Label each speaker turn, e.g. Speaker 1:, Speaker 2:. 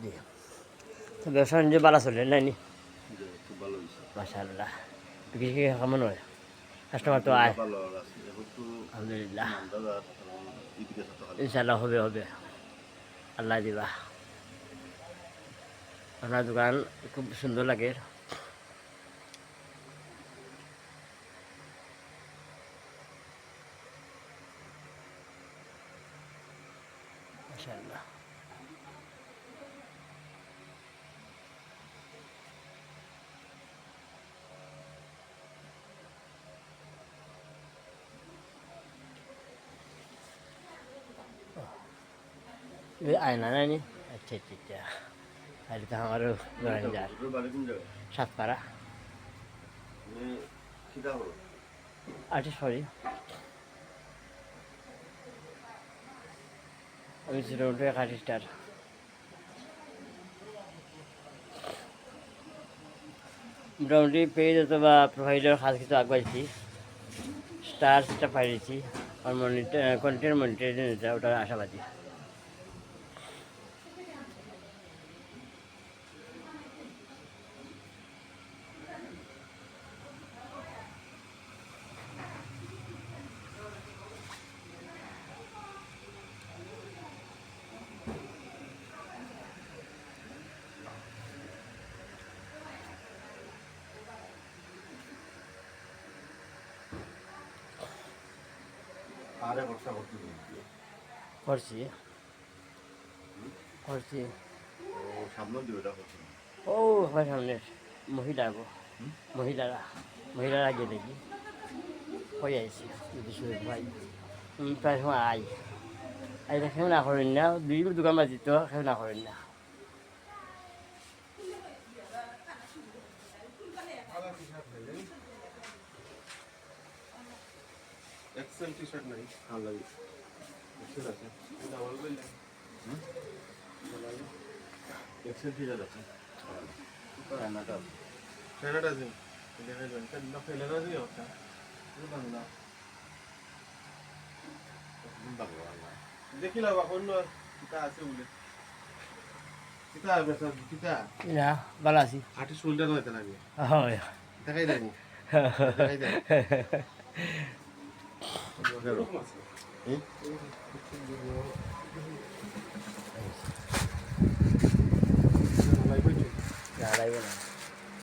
Speaker 1: জি, তো ব্যবসা বাণিজ্য ভালো চলে নাইনি?
Speaker 2: যে খুব ভালো হয়েছে।
Speaker 1: মাশাআল্লাহ। বিক্রি কেমন হয়? কাস্টমার তো আয়?
Speaker 2: ভালো আছে এখন তো
Speaker 1: আলহামদুলিল্লাহ।
Speaker 2: নামদাদার ঈদ গেছে তো খালি
Speaker 1: ইনশাআল্লাহ হবে। আল্লাহ দিবা। আপনার দোকান খুব সুন্দর লাগে। মাশাআল্লাহ। ये आयना नानी? अच्छा। তাহলে তো আমারও ধরেন যার
Speaker 2: বাড়ি কোন জায়গায়?
Speaker 1: সাতপাড়া
Speaker 2: মানে খিদা হলো
Speaker 1: আর্টিস্ট সরি আমি ছিল উঠে এক আর্টিস্টার মোটামুটি পেজ অথবা প্রোভাইডার কাজ কিছু আগাইছি স্টারটা পাইছি আর কন্টেন্ট মনিটরিংটা ওটা আশাবাদী
Speaker 2: আরে বর্ষা করতে
Speaker 1: করছি করছি
Speaker 2: ও সামনে দিবে এটা করছে
Speaker 1: ও আমার সামনের মহিলারা গিয়ে দেখি হয়ে আইছি যদি শুধু ভাই প্রায় সময় আইটা কেউ না করেন না দুই দোকান বাজি তো কেউ না করেন না
Speaker 2: এক্সেল টি শার্ট নাই ভালো লাগে এক্সেল আছে ডাবল বললে এক্সেল টি শার্ট আছে চায়নাটা আছে দেখেন না ফেলে না দিও ওটা বাংলা বাংলা দেখিলা বা অন্য কিটা আছে বলে কিটা বেসা কিটা
Speaker 1: না ভালো আছি
Speaker 2: আটি শোল্ডার হইতে লাগে
Speaker 1: হয়
Speaker 2: দেখাই দেয়নি দেখাই দেয়
Speaker 1: না